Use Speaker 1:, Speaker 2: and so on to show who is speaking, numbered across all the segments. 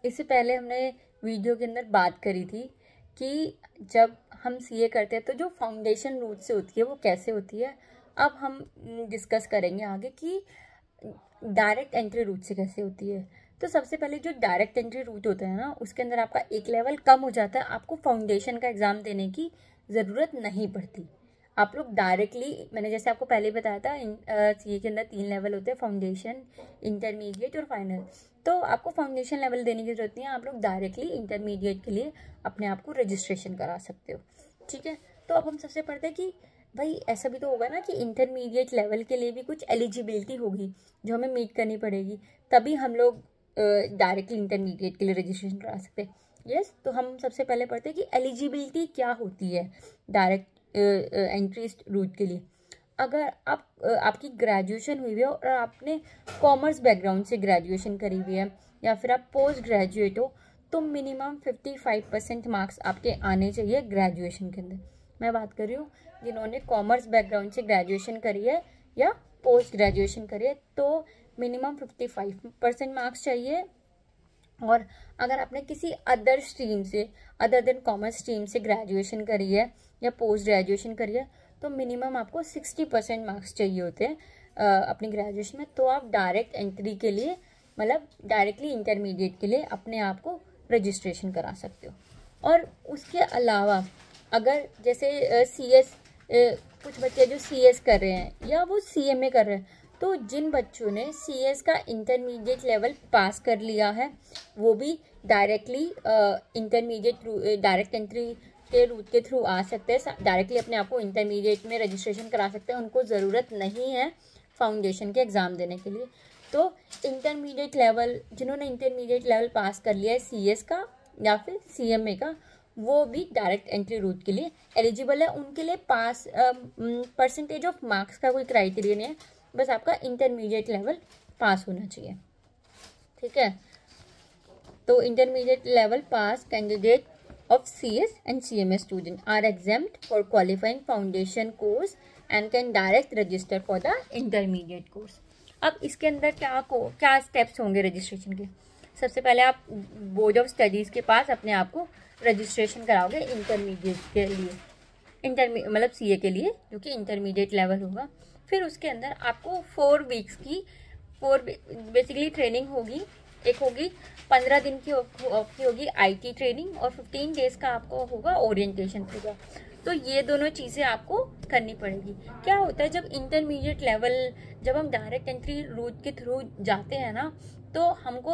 Speaker 1: इससे पहले हमने वीडियो के अंदर बात करी थी कि जब हम सीए करते हैं तो जो फाउंडेशन रूट से होती है वो कैसे होती है। अब हम डिस्कस करेंगे आगे कि डायरेक्ट एंट्री रूट से कैसे होती है। तो सबसे पहले जो डायरेक्ट एंट्री रूट होता है ना, उसके अंदर आपका एक लेवल कम हो जाता है, आपको फाउंडेशन का एग्ज़ाम देने की ज़रूरत नहीं पड़ती। आप लोग डायरेक्टली, मैंने जैसे आपको पहले बताया था, सीए के अंदर 3 लेवल होते हैं, फाउंडेशन, इंटरमीडिएट और फाइनल। तो आपको फाउंडेशन लेवल देने की जरूरत नहीं है, आप लोग डायरेक्टली इंटरमीडिएट के लिए अपने आप को रजिस्ट्रेशन करा सकते हो। ठीक है, तो अब हम सबसे पढ़ते हैं कि भाई ऐसा भी तो होगा ना कि इंटरमीडिएट लेवल के लिए भी कुछ एलिजिबिलिटी होगी जो हमें मीट करनी पड़ेगी, तभी हम लोग डायरेक्टली इंटरमीडिएट के लिए रजिस्ट्रेशन करा सकते हैं। यस, तो हम सबसे पहले पढ़ते हैं कि एलिजिबिलिटी क्या होती है डायरेक्ट एंट्री रूट के लिए। अगर आपकी ग्रेजुएशन हुई है और आपने कॉमर्स बैकग्राउंड से ग्रेजुएशन करी हुई है या फिर आप पोस्ट ग्रेजुएट हो, तो मिनिमम 55% मार्क्स आपके आने चाहिए ग्रेजुएशन के अंदर। मैं बात कर रही हूँ जिन्होंने कॉमर्स बैकग्राउंड से ग्रेजुएशन करी है या पोस्ट ग्रेजुएशन करी है, तो मिनिमम 55% मार्क्स चाहिए। और अगर आपने किसी अदर स्ट्रीम से, अदर देन कॉमर्स स्ट्रीम से ग्रेजुएशन करी है या पोस्ट ग्रेजुएशन करी है, तो मिनिमम आपको 60% मार्क्स चाहिए होते हैं अपनी ग्रेजुएशन में। तो आप डायरेक्ट एंट्री के लिए, मतलब डायरेक्टली इंटरमीडिएट के लिए अपने आप को रजिस्ट्रेशन करा सकते हो। और उसके अलावा अगर जैसे सीएस, कुछ बच्चे जो सीएस कर रहे हैं या वो सीएमए कर रहे हैं, तो जिन बच्चों ने सीएस का इंटरमीडिएट लेवल पास कर लिया है वो भी डायरेक्टली इंटरमीडिएट डायरेक्ट एंट्री के रूट के थ्रू आ सकते हैं, डायरेक्टली अपने आप को इंटरमीडिएट में रजिस्ट्रेशन करा सकते हैं। उनको ज़रूरत नहीं है फाउंडेशन के एग्ज़ाम देने के लिए। तो इंटरमीडिएट लेवल, जिन्होंने इंटरमीडिएट लेवल पास कर लिया है सीएस का या फिर सीएमए का, वो भी डायरेक्ट एंट्री रूट के लिए एलिजिबल है। उनके लिए पास परसेंटेज ऑफ मार्क्स का कोई क्राइटेरिया नहीं है, बस आपका इंटरमीडिएट लेवल पास होना चाहिए। ठीक है, तो intermediate level pass candidate of CS and CMA student are exempt for qualifying foundation course and can direct register for the intermediate course। अब इसके अंदर क्या स्टेप्स होंगे रजिस्ट्रेशन के। सबसे पहले आप बोर्ड ऑफ स्टडीज़ के पास अपने आप को रजिस्ट्रेशन कराओगे इंटरमीडिएट के लिए, मतलब सीए के लिए, जो कि इंटरमीडिएट लेवल होगा। फिर उसके अंदर आपको 4 वीक्स की बेसिकली ट्रेनिंग होगी। एक होगी 15 दिन की होगी आईटी ट्रेनिंग और 15 डेज का आपको होगा ओरिएंटेशन होगा। तो ये दोनों चीज़ें आपको करनी पड़ेगी। क्या होता है जब इंटरमीडिएट लेवल, जब हम डायरेक्ट एंट्री रूट के थ्रू जाते हैं ना, तो हमको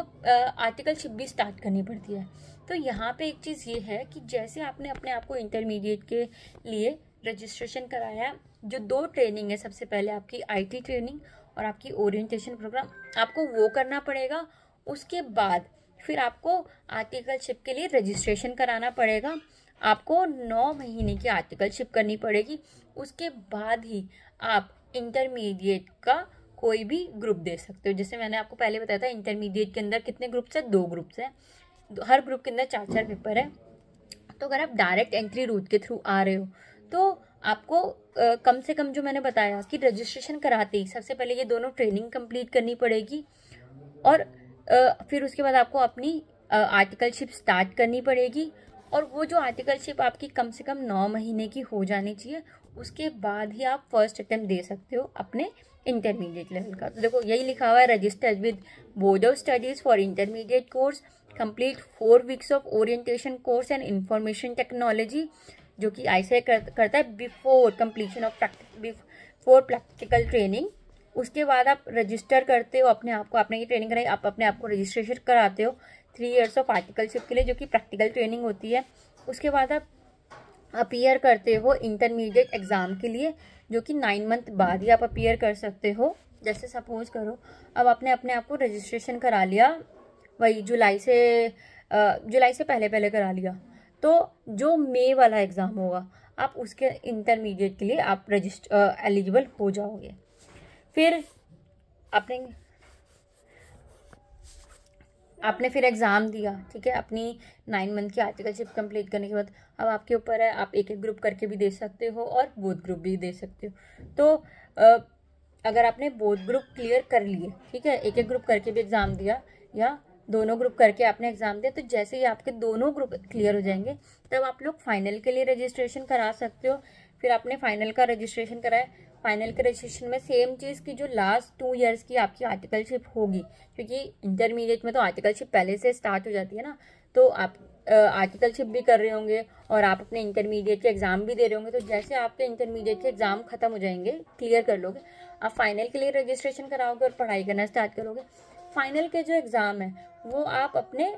Speaker 1: आर्टिकलशिप भी स्टार्ट करनी पड़ती है। तो यहाँ पे एक चीज़ ये है कि जैसे आपने अपने आप को इंटरमीडिएट के लिए रजिस्ट्रेशन कराया, जो 2 ट्रेनिंग है, सबसे पहले आपकी आईटी ट्रेनिंग और आपकी ओरिएंटेशन प्रोग्राम, आपको वो करना पड़ेगा। उसके बाद फिर आपको आर्टिकलशिप के लिए रजिस्ट्रेशन कराना पड़ेगा। आपको 9 महीने की आर्टिकलशिप करनी पड़ेगी। उसके बाद ही आप इंटरमीडिएट का कोई भी ग्रुप दे सकते हो। जैसे मैंने आपको पहले बताया था, इंटरमीडिएट के अंदर कितने ग्रुप्स हैं? 2 ग्रुप्स हैं, हर ग्रुप के अंदर 4-4 पेपर है। तो अगर आप डायरेक्ट एंट्री रूट के थ्रू आ रहे हो तो आपको कम से कम, जो मैंने बताया कि रजिस्ट्रेशन कराते ही सबसे पहले ये दोनों ट्रेनिंग कंप्लीट करनी पड़ेगी और फिर उसके बाद आपको अपनी आर्टिकलशिप स्टार्ट करनी पड़ेगी। और वो जो आर्टिकलशिप आपकी कम से कम 9 महीने की हो जानी चाहिए। उसके बाद ही आप फर्स्ट अटेम्प्ट दे सकते हो अपने इंटरमीडिएट लेवल का। तो देखो यही लिखा हुआ है, registered with board of studies for intermediate course, complete 4 weeks of orientation course and information technology, जो कि आईसीआई करता है before completion of before practical training. उसके बाद आप रजिस्टर करते हो अपने आप को, आपने ये ट्रेनिंग कराई, आप अपने आप को रजिस्ट्रेशन कराते हो 3 इयर्स ऑफ आर्टिकलशिप के लिए, जो कि प्रैक्टिकल ट्रेनिंग होती है। उसके बाद आप अपीयर करते हो इंटरमीडिएट एग्ज़ाम के लिए, जो कि 9 मंथ बाद ही आप अपीयर कर सकते हो। जैसे सपोज करो अब आपने अपने आप को रजिस्ट्रेशन करा लिया, वही जुलाई से पहले करा लिया, तो जो मई वाला एग्ज़ाम होगा आप उसके इंटरमीडिएट के लिए आप एलिजिबल हो जाओगे। फिर आपने फिर एग्ज़ाम दिया, ठीक है, अपनी 9 मंथ की आर्टिकलशिप कंप्लीट करने के बाद अब आपके ऊपर है, आप एक ग्रुप करके भी दे सकते हो और बोथ ग्रुप भी दे सकते हो। तो अगर आपने बोथ ग्रुप क्लियर कर लिए, ठीक है, एक ग्रुप करके भी एग्ज़ाम दिया या दोनों ग्रुप करके आपने एग्ज़ाम दिया, तो जैसे ही आपके दोनों ग्रुप क्लियर हो जाएंगे तब आप लोग फाइनल के लिए रजिस्ट्रेशन करा सकते हो। फिर आपने फाइनल का रजिस्ट्रेशन कराया, फाइनल के रजिस्ट्रेशन में सेम चीज़ की जो लास्ट 2 ईयर्स की आपकी आर्टिकलशिप होगी, क्योंकि इंटरमीडिएट में तो आर्टिकलशिप पहले से स्टार्ट हो जाती है ना, तो आप आर्टिकलशिप भी कर रहे होंगे और आप अपने इंटरमीडिएट के एग्ज़ाम भी दे रहे होंगे। तो जैसे आपके इंटरमीडिएट के एग्ज़ाम खत्म हो जाएंगे, क्लियर कर लोगे, आप फाइनल के लिए रजिस्ट्रेशन कराओगे और पढ़ाई करना स्टार्ट करोगे। फाइनल के जो एग्ज़ाम है वो आप अपने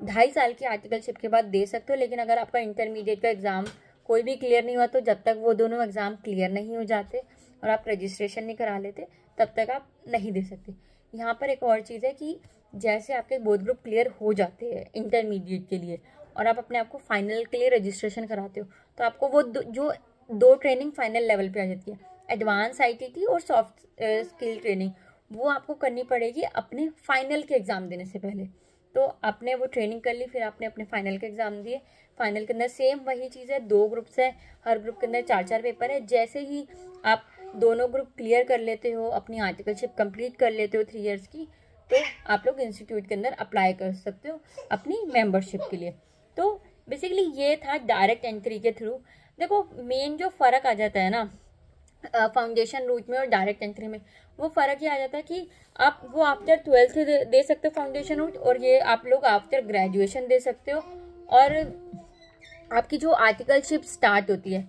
Speaker 1: 2.5 साल की आर्टिकलशिप के बाद दे सकते हो। लेकिन अगर आपका इंटरमीडिएट का एग्ज़ाम कोई भी क्लियर नहीं हुआ, तो जब तक वो दोनों एग्ज़ाम क्लियर नहीं हो जाते और आप रजिस्ट्रेशन नहीं करा लेते, तब तक आप नहीं दे सकते। यहाँ पर एक और चीज़ है कि जैसे आपके बोथ ग्रुप क्लियर हो जाते हैं इंटरमीडिएट के लिए और आप अपने आप को फाइनल के लिए रजिस्ट्रेशन कराते हो, तो आपको वो जो दो ट्रेनिंग फाइनल लेवल पे आ जाती है, एडवांस ITT और सॉफ्ट स्किल ट्रेनिंग, वो आपको करनी पड़ेगी अपने फाइनल के एग्ज़ाम देने से पहले। तो आपने वो ट्रेनिंग कर ली, फिर आपने अपने फाइनल के एग्ज़ाम दिए। फाइनल के अंदर सेम वही चीज़ है, 2 ग्रुप्स है, हर ग्रुप के अंदर 4-4 पेपर है। जैसे ही आप दोनों ग्रुप क्लियर कर लेते हो, अपनी आर्टिकलशिप कंप्लीट कर लेते हो 3 इयर्स की, तो आप लोग इंस्टीट्यूट के अंदर अप्लाई कर सकते हो अपनी मेंबरशिप के लिए। तो बेसिकली ये था डायरेक्ट एंट्री के थ्रू। देखो मेन जो फ़र्क आ जाता है ना फाउंडेशन रूट में और डायरेक्ट एंट्री में, वो फ़र्क ये आ जाता है कि आप वो आफ्टर 12th दे सकते हो फाउंडेशन रूट, और ये आप लोग आफ्टर ग्रेजुएशन दे सकते हो। और आपकी जो आर्टिकलशिप स्टार्ट होती है,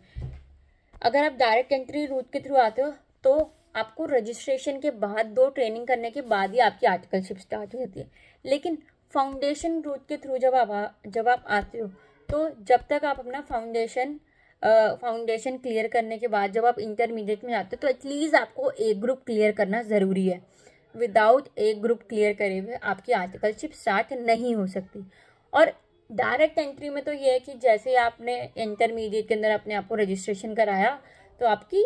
Speaker 1: अगर आप डायरेक्ट एंट्री रूट के थ्रू आते हो तो आपको रजिस्ट्रेशन के बाद 2 ट्रेनिंग करने के बाद ही आपकी आर्टिकलशिप स्टार्ट हो जाती है। लेकिन फाउंडेशन रूट के थ्रू जब आप आते हो, तो जब तक आप अपना फाउंडेशन क्लियर करने के बाद जब आप इंटरमीडिएट में जाते हो, तो एटलीस्ट आपको एक ग्रुप क्लियर करना ज़रूरी है। विदाउट एक ग्रुप क्लियर करे हुए आपकी आर्टिकलशिप स्टार्ट नहीं हो सकती। और डायरेक्ट एंट्री में तो ये है कि जैसे आपने इंटरमीडिएट के अंदर अपने आप को रजिस्ट्रेशन कराया, तो आपकी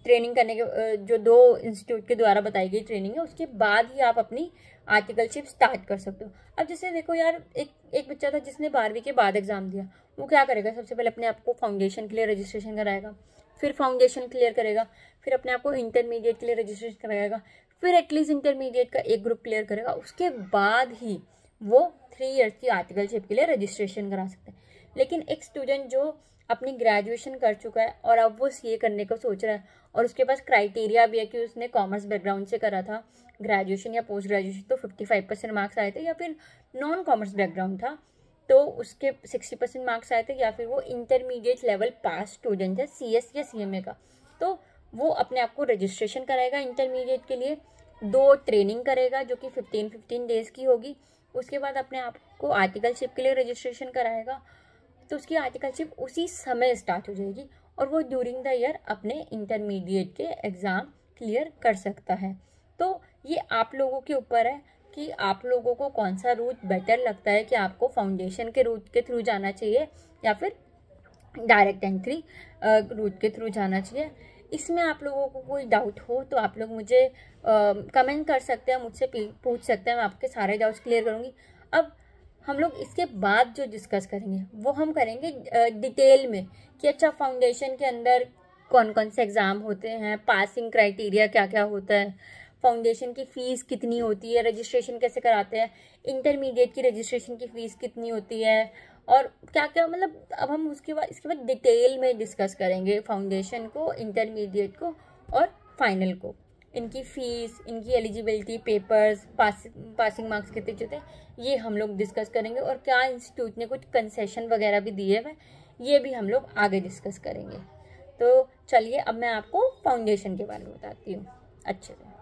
Speaker 1: ट्रेनिंग करने के जो 2 इंस्टीट्यूट के द्वारा बताई गई ट्रेनिंग है, उसके बाद ही आप अपनी आर्टिकलशिप स्टार्ट कर सकते हो। अब जैसे देखो यार, एक बच्चा था जिसने 12वीं के बाद एग्जाम दिया, वो क्या करेगा, सबसे पहले अपने आप को फाउंडेशन के लिए रजिस्ट्रेशन कराएगा, फिर फाउंडेशन क्लियर करेगा, फिर अपने आप को इंटरमीडिएट के लिए रजिस्ट्रेशन कराएगा, फिर एटलीस्ट इंटरमीडिएट का एक ग्रुप क्लियर करेगा, उसके बाद ही वो 3 इयर्स की आर्टिकलशिप के लिए रजिस्ट्रेशन करा सकते हैं। लेकिन एक स्टूडेंट जो अपनी ग्रेजुएशन कर चुका है और अब वो CA करने को सोच रहा है, और उसके पास क्राइटेरिया भी है कि उसने कॉमर्स बैकग्राउंड से करा था ग्रेजुएशन या पोस्ट ग्रेजुएशन, तो 55% मार्क्स आए थे, या फिर नॉन कॉमर्स बैकग्राउंड था तो उसके 60% मार्क्स आए थे, या फिर वो इंटरमीडिएट लेवल पास स्टूडेंट है CS या CMA का, तो वो अपने आप को रजिस्ट्रेशन कराएगा इंटरमीडिएट के लिए, 2 ट्रेनिंग करेगा जो कि 15 डेज़ की होगी। उसके बाद अपने आप को आर्टिकलशिप के लिए रजिस्ट्रेशन कराएगा, तो उसकी आर्टिकलशिप उसी समय स्टार्ट हो जाएगी और वो ड्यूरिंग द ईयर अपने इंटरमीडिएट के एग्ज़ाम क्लियर कर सकता है। तो ये आप लोगों के ऊपर है कि आप लोगों को कौन सा रूट बेटर लगता है, कि आपको फाउंडेशन के रूट के थ्रू जाना चाहिए या फिर डायरेक्ट एंट्री रूट के थ्रू जाना चाहिए। इसमें आप लोगों को कोई डाउट हो तो आप लोग मुझे कमेंट कर सकते हैं, मुझसे पूछ सकते हैं, मैं आपके सारे डाउट्स क्लियर करूँगी। अब हम लोग इसके बाद जो डिस्कस करेंगे वो हम करेंगे डिटेल में कि अच्छा फाउंडेशन के अंदर कौन कौन से एग्ज़ाम होते हैं, पासिंग क्राइटेरिया क्या क्या होता है, फाउंडेशन की फ़ीस कितनी होती है, रजिस्ट्रेशन कैसे कराते हैं, इंटरमीडिएट की रजिस्ट्रेशन की फ़ीस कितनी होती है, और क्या क्या, मतलब अब हम इसके बाद डिटेल में डिस्कस करेंगे फाउंडेशन को, इंटरमीडिएट को और फाइनल को, इनकी फ़ीस, इनकी एलिजिबिलिटी, पेपर्स, पासिंग मार्क्स कितने होते हैं, ये हम लोग डिस्कस करेंगे। और क्या इंस्टीट्यूट ने कुछ कंसेशन वगैरह भी दिए हुए, ये भी हम लोग आगे डिस्कस करेंगे। तो चलिए अब मैं आपको फाउंडेशन के बारे में बताती हूँ अच्छे से।